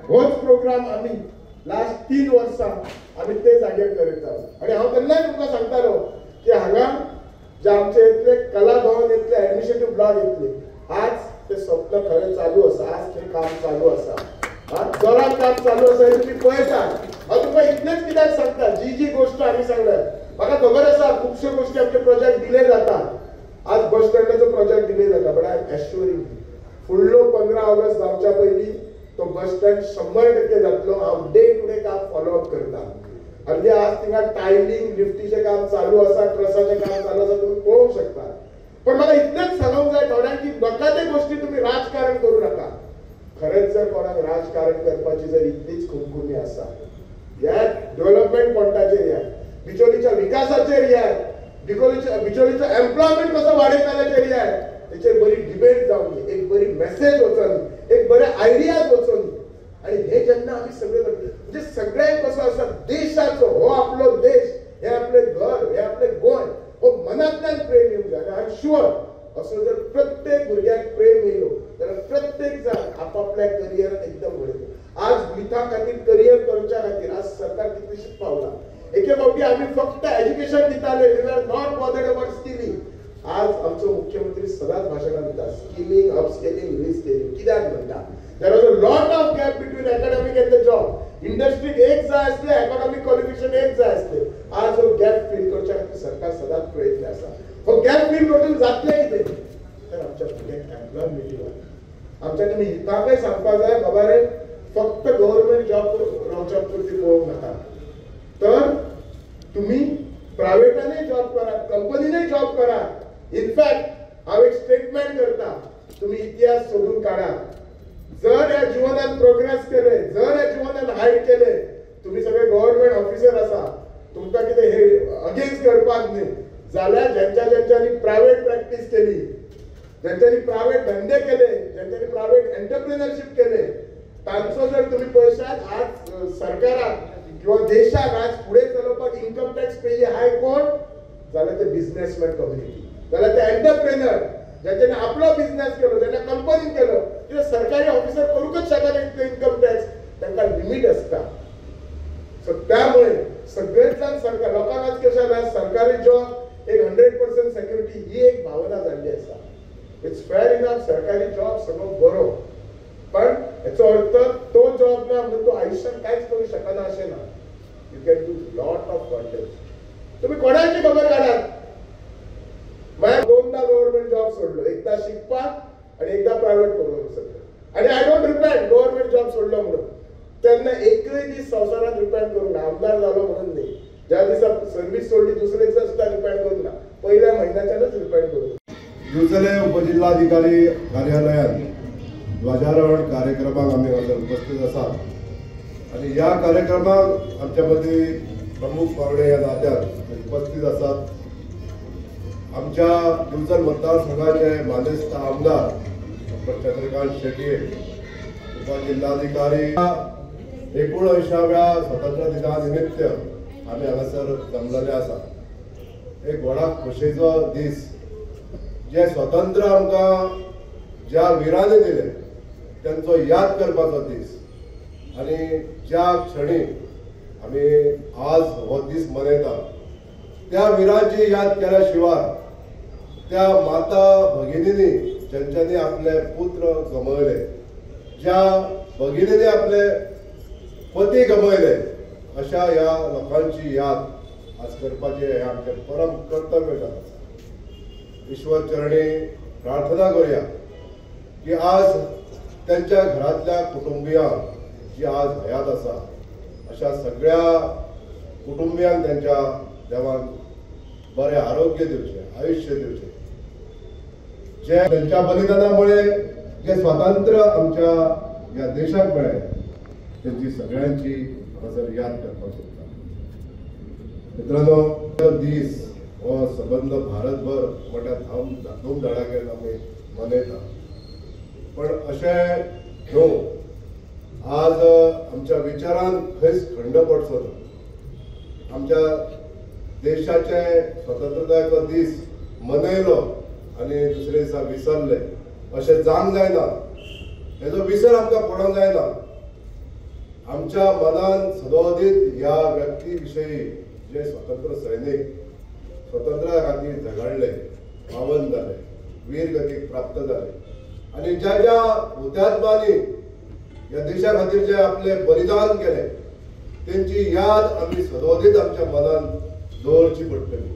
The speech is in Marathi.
होच प्रोग्राम आम्ही लास्ट 3 वर्सां आम्ही ते जागेर करीत आहोत आणि हांव तेन्नाय तुमकां सांगतालो की हांगा जे आमचे इतले कला भवन इतले एडमिनिस्ट्रेटिव्ह ब्लॉक इतले आज ते स्वप्न खरें चालू आसा आज ते काम चालू आसा जोरात काम चालू आसा हे तुम्ही पळयता हांव तुमकां इतलेच कित्याक सांगता जी गोष्ट आमी सांगल्यात म्हाका खबर आसा खुबश्यो गोष्टी आमचे प्रोजेक्ट डिले जातात आज बस स्टँडाचो प्रोजेक्ट डिले जाता बट आय एम एश्युरिंग फुडलो 15 ऑगस्ट जावच्या पयलीं तो बस स्टँड 100% जातलो हांव डे टू डे काम फॉलोअप करता म्हणजे आज थिंगा टायलिंग लिफ्टीचे काम चालू आसा ट्रसाचे काम चालू आसा तुम्ही पळोवंक शकता पण मला इतलेच सांगूंक जाय थोड्यांक की नका ते गोष्टी तुम्ही राजकारण करू नका खरेंच जर कोणाक राजकारण करपाची जर इतलीच खुमखुमी आसा ह्या डेव्हलपमेंट पॉइंटाचेर या बिचोलीच्या विकासाचेर या बिचोलीचो एम्प्लॉयमेंट कसो वाडयताल्याचेर या तेचेर बरी डिबेट जावनी एक बरी मेसेज वचोनी एक बरे आयडियाज वचोनी आणि हे जेन्ना आम्ही सगळे करतो म्हणजे सगळ्यांक कसो आसा देशाचो हो आपलो देश हे आपले घर हे आपले गोंय हो मनांतल्यान प्रेम येवंक जाय आय एम शुअर असो जर प्रत्येक भुरग्याक प्रेम येयलो जाल्यार प्रत्येक जाण आपापल्या करियरान एकदम वडयता आज मिथा खातीर करियर करच्या खातीर आज सरकार कितलीशीच पावला एके फावटी आमी फक्त एज्युकेशन दिताले we are not bothered about skilling आज आमचो मुख्यमंत्री सदांच भाशणां दिता स्किलिंग अपस्किलिंग रिस्किलिंग कित्याक म्हणटा there is a lot of gap between academic and the job इंडस्ट्रीक एक जाय आसले एकॉनॉमिक क्वालिफिकेशन एक जाय आसले आज हो गॅप फिल करच्या खातीर सरकार सदांच प्रयत्न आसा हो गॅप फिल करून जातले कितें तर आमच्या भुरग्यांक एम्प्लॉयमेंट दिवप आमच्या तुमी हिताकय सांगपाक जाय बाबा रे फक्त गव्हर्नमेंट जॉब रावच्या पुरती पळोवंक नाका तर तुम्ही प्रायव्हेटानय जॉब करा कंपनीनय जॉब करा इनफॅक्ट हांव एक स्टेटमेंट करता तुम्ही इतिहास सोडून काढा जर या जीवनात प्रोग्रेस केले जर या जीवनात हाईट केले तुम्ही सगळे गव्हर्नमेंट ऑफिसर आसा तुमकां कितें हे अगेन्स्ट करपाक न्ही जाल्यार ज्यांच्यांनी प्रायव्हेट प्रॅक्टिस केली ज्यांच्यांनी प्रायव्हेट धंदे केले ज्यांच्यांनी प्रायव्हेट एंटरप्रिनरशिप केले तांचो जर तुम्ही पळयशात आज सरकाराक किंवा देशाक आज पुढे चलोवपाक इन्कम टॅक्स पेयी हाय कोण जाल्यार ते बिझनेसमॅन कम्युनिटी जाल्यार ते एंटरप्रेनर ज्यांच्यानी आपलो बिझनेस केलो ज्यांनी कंपनी केलो किंवा सरकारी ऑफिसर करूकच शकना इतलो इन्कम टॅक्स तांकां लिमिट आसता सो त्यामुळे सगळेच जाण सरकार लोकांक आज कशें जाला सरकारी जॉब एक 100% सेक्युरिटी ही एक भावना जाल्ली आसा इट्स फेअर इनफ सरकारी जॉब सगळो बरो पण याचो अर्थ तो जॉब ना म्हणून तो आयुष्यात कांयच करू शकना अशें ना you can do lot of content तुम्ही कोणाची खबर काढात मैं 2दा गव्हर्नमेंट जॉब सोडलो एकदा शिकपाक आणि एकदा प्रायव्हेट करून सगळं आणि I don't repent government job सोडलो म्हणून तेन्ना एकय दीस संवसारात रिपेंट करूंक ना आमदार जालो म्हणून न्ही ज्या दिसा सर्व्हिस सोडली दुसरे दिसा सुद्धा रिपेंट करूंक ना पहिल्या महिन्याच्यानच रिपेंट करूंक दिवचले उपजिल्हाधिकारी कार्यालयात ध्वजारोहण कार्यक्रमाक आम्ही हांगासर उपस्थित आसात आणि ह्या कार्यक्रमाक आमच्या मदीं प्रमुख पावणे या नात्यान उपस्थित आसात आमच्या दिवचल मतदारसंघाचे मानेस्त आमदार डॉ चंद्रकांत शेट्ये उपजिल्हाधिकारी 19व्या स्वातंत्र्य दिना निमित्त आम्ही हांगासर जमलेले आसा एक व्हडा खोशेचो दीस जे स्वातंत्र्य आमकां ज्या विरांनी दिले त्यांचो याद करपाचो दीस आणि ज्या क्षणी आम्ही आज हो दीस मनयता त्या विरांची याद केल्या शिवाय त्या माता भगिनींनी ज्यांच्यांनी आपले पुत्र गमयले ज्या भगिनींनी आपले पती गमयले अशा ह्या लोकांची याद आज करपाचे हे आमचे परम कर्तव्य जाता ईश्वर चरणी प्रार्थना करूया की आज त्यांच्या घरातल्या कुटुंबियांक जी आज हयात आसा अशा सगळ्या कुटुंबियांक त्यांच्या देवान बरे आरोग्य दिवचे आयुष्य दिवचे जे त्यांच्या बलिदानामुळे जे स्वातंत्र्य आमच्या या देशाक मेळ्ळें त्यांची सगळ्यांची हांगासर याद करपाक सोदता मित्रांनो दीस हो संबंध भारतभर मोठ्या धूमधडाक्यान आमी मनयता पण अशें न्हू आज आमच्या विचारान खंयच खंड पडचो ना आमच्या देशाचे स्वतंत्रतायेचो दीस मनयलो आनी दुसरे दिसा विसरले अशें जावंक जायना हेजो विसर आमकां पडोवंक जायना आमच्या मनान सदोदित ह्या व्यक्ती विषयी जे स्वतंत्र सैनिक स्वतंत्र्या खातीर झगडले, पावन झाले, वीर गतीक प्राप्त झाले आणि ज्या ज्या हुतात्म्यांनी या देशा खातीर जे आपले बलिदान केले त्यांची याद आम्ही सदोदित आमच्या मनान दवरची पडटली.